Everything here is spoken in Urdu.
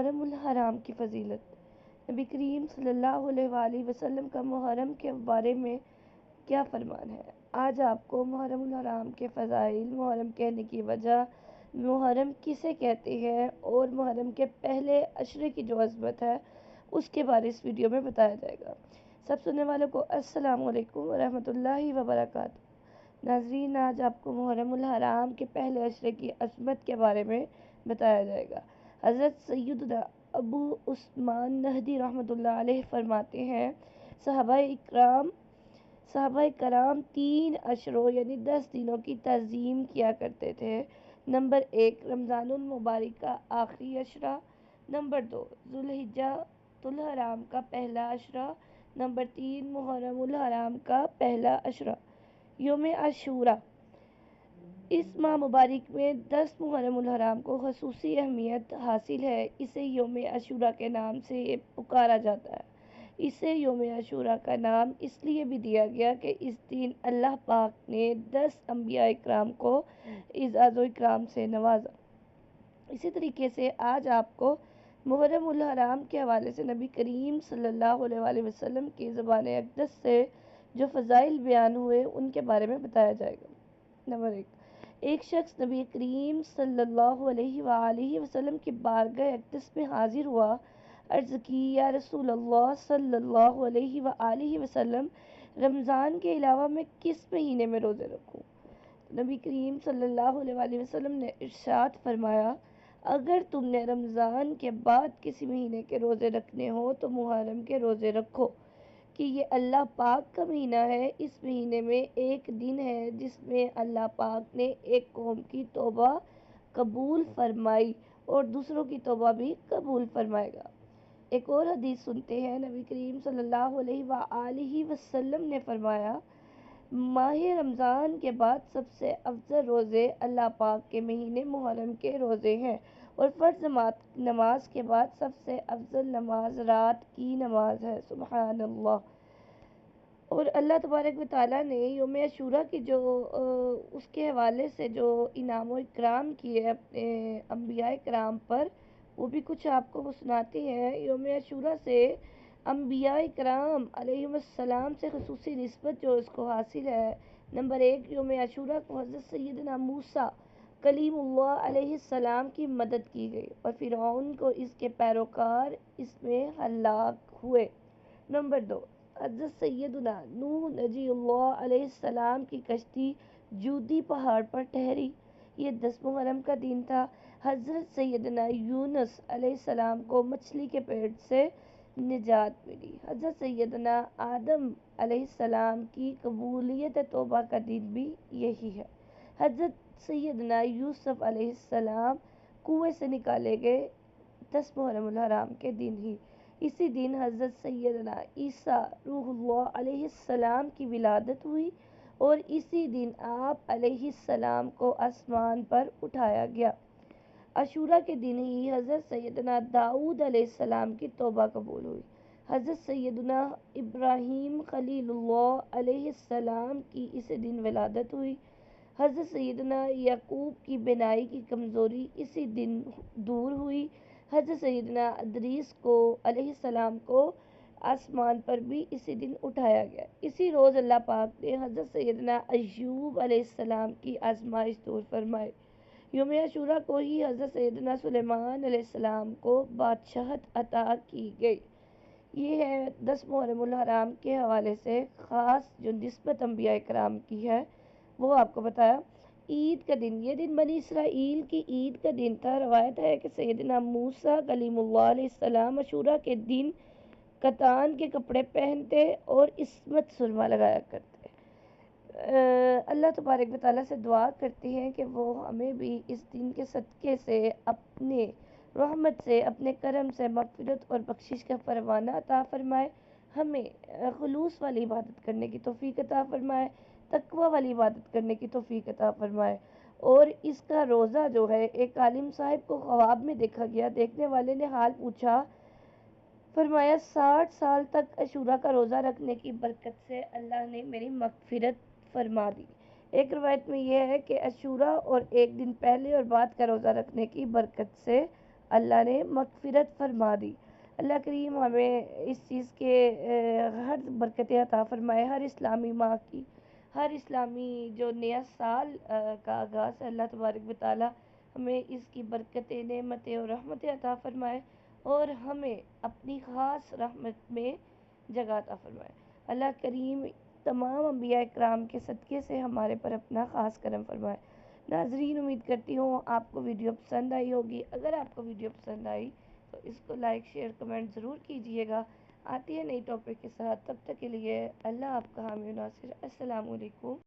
محرم الحرام کی فضیلت۔ نبی کریم صلی اللہ علیہ وآلہ وسلم کا محرم کے بارے میں کیا فرمان ہے؟ آج آپ کو محرم الحرام کے فضائل، محرم کہنے کی وجہ، محرم کسے کہتے ہیں اور محرم کے پہلے عشرے کی جو عظمت ہے اس کے بارے اس ویڈیو میں بتایا جائے گا۔ سب سننے والوں کو السلام علیکم ورحمۃ اللہ وبرکاتہ۔ ناظرین، آج آپ کو محرم الحرام کے پہلے عشرے کی عظمت کے بارے میں بتایا جائے گا۔ حضرت سیدنا ابو عثمان نہدی رحمۃ اللہ علیہ فرماتے ہیں، صحابہ کرام 3 عشروں یعنی 10 دنوں کی تعظیم کیا کرتے تھے۔ نمبر 1 رمضان المبارک کا آخری عشرہ، نمبر 2 ذوالحجہ الحرام کا پہلا عشرہ، نمبر 3 محرم الحرام کا پہلا عشرہ۔ یوم عاشورہ، اس ماہ مبارک میں 10 محرم الحرام کو خصوصی اہمیت حاصل ہے۔ اسے یوم عاشورہ کے نام سے پکارا جاتا ہے۔ اسے یوم عاشورہ کا نام اس لیے بھی دیا گیا کہ اس دن اللہ پاک نے 10 انبیاء اکرام کو اعزاز و اکرام سے نوازا۔ اسی طریقے سے آج آپ کو محرم الحرام کے حوالے سے نبی کریم صلی اللہ علیہ وآلہ وسلم کی زبان اقدس سے جو فضائل بیان ہوئے ان کے بارے میں بتایا جائے گا۔ نمبر 1، ایک شخص نبی کریم صلی اللہ علیہ وآلہ وسلم کی بارگاہ اقدس میں حاضر ہوا، عرض کی، یا رسول اللہ صلی اللہ علیہ وآلہ وسلم، رمضان کے علاوہ میں کس مہینے میں روزے رکھوں؟ نبی کریم صلی اللہ علیہ وآلہ وسلم نے ارشاد فرمایا، اگر تم نے رمضان کے بعد کسی مہینے کے روزے رکھنے ہو تو محرم کے روزے رکھو، کہ یہ اللہ پاک کا مہینہ ہے۔ اس مہینے میں ایک دن ہے جس میں اللہ پاک نے ایک قوم کی توبہ قبول فرمائی اور دوسروں کی توبہ بھی قبول فرمائے گا۔ ایک اور حدیث سنتے ہیں، نبی کریم صلی اللہ علیہ وآلہ وسلم نے فرمایا، ماہ رمضان کے بعد سب سے افضل روزے اللہ پاک کے مہینے محرم کے روزے ہیں، اور فرض نماز کے بعد سب سے افضل نماز رات کی نماز ہے۔ سبحان اللہ۔ اور اللہ تبارک و تعالیٰ نے یوم عاشورہ کی جو اس کے حوالے سے جو انعام و اکرام کیے اپنے انبیاء کرام پر، وہ بھی کچھ آپ کو وہ سناتے ہیں۔ یوم عاشورہ سے انبیاء کرام علیہ السلام سے خصوصی نسبت جو اس کو حاصل ہے۔ نمبر 1، یوم عاشورہ کو حضرت سیدنا موسیٰ کلیم اللہ علیہ السلام کی مدد کی گئی اور فرعون کو اس کے پیروکار اس میں ہلاک ہوئے۔ نمبر 2، حضرت سیدنا نوح نجی اللہ علیہ السلام کی کشتی جودی پہاڑ پر ٹھہری، یہ 10 محرم کا دن تھا۔ حضرت سیدنا یونس علیہ السلام کو مچھلی کے پیٹ سے نجات ملی۔ حضرت سیدنا آدم علیہ السلام کی قبولیت توبہ کا دن بھی یہی ہے۔ حضرت سیدنا یوسف علیہ السلام کنویں سے نکالے گئے 10 محرم الحرام کے دن ہی۔ اسی دن حضرت سیدنا عیسیٰ روح اللہ علیہ السلام کی ولادت ہوئی اور اسی دن آپ علیہ السلام کو آسمان پر اٹھایا گیا۔ عاشورہ کے دن ہی حضرت سیدنا داؤد علیہ السلام کی توبہ قبول ہوئی۔ حضرت سیدنا ابراہیم خلیل اللہ علیہ السلام کی اسی دن ولادت ہوئی۔ حضرت سیدنا یعقوب کی بینائی کی کمزوری اسی دن دور ہوئی۔ حضرت سیدنا ادریس کو علیہ السلام کو آسمان پر بھی اسی دن اٹھایا گیا۔ اسی روز اللہ پاک نے حضرت سیدنا ایوب علیہ السلام کی آزمائش دور فرمائی۔ یوم عاشورہ کو ہی حضرت سیدنا سلیمان علیہ السلام کو بادشاہت عطا کی گئی۔ یہ ہے 10 محرم الحرام کے حوالے سے خاص جو نسبت انبیاء کرام کی ہے وہ آپ کو بتایا۔ عید کا دن، یہ دن بنی اسرائیل کی عید کا دن تھا۔ روایت ہے کہ سیدنا موسیٰ کلیم اللہ علیہ السلام عاشورہ کے دن کتان کے کپڑے پہنتے اور عصمت سرما لگایا کرتے۔ اللہ تبارک و تعالیٰ سے دعا کرتے ہیں کہ وہ ہمیں بھی اس دن کے صدقے سے اپنے رحمت سے، اپنے کرم سے مغفرت اور بخشش کا پروانہ عطا فرمائے، ہمیں خلوص والی عبادت کرنے کی توفیق عطا فرمائے، تقوی والی عبادت کرنے کی توفیق عطا فرمائے۔ اور اس کا روزہ جو ہے، ایک عالم صاحب کو خواب میں دیکھا گیا، دیکھنے والے نے حال پوچھا، فرمایا 60 سال تک عاشورہ کا روزہ رکھنے کی برکت سے اللہ نے میری مغفرت فرما دی۔ ایک روایت میں یہ ہے کہ عاشورہ اور ایک دن پہلے اور بعد کا روزہ رکھنے کی برکت سے اللہ نے مغفرت فرما دی۔ اللہ کریم ہمیں اس چیز کے ہر برکتیں عطا فرمائے، ہر اسلامی ماہ کی، ہر اسلامی جو نیا سال کا آغاز ہے، اللہ تبارک و تعالی ہمیں اس کی برکتیں، نعمتیں اور رحمتیں عطا فرمائے اور ہمیں اپنی خاص رحمت میں جگہ عطا فرمائے۔ اللہ کریم تمام انبیاء اکرام کے صدقے سے ہمارے پر اپنا خاص کرم فرمائے۔ ناظرین، امید کرتی ہوں آپ کو ویڈیو پسند آئی ہوگی۔ اگر آپ کو ویڈیو پسند آئی تو اس کو لائک، شیئر، کمنٹ ضرور کیجئے گا۔ آتی ہے نئی ٹاپک کے ساتھ، تب تک کے لیے اللہ آپ کا حامی و ناصر۔ السلام علیکم۔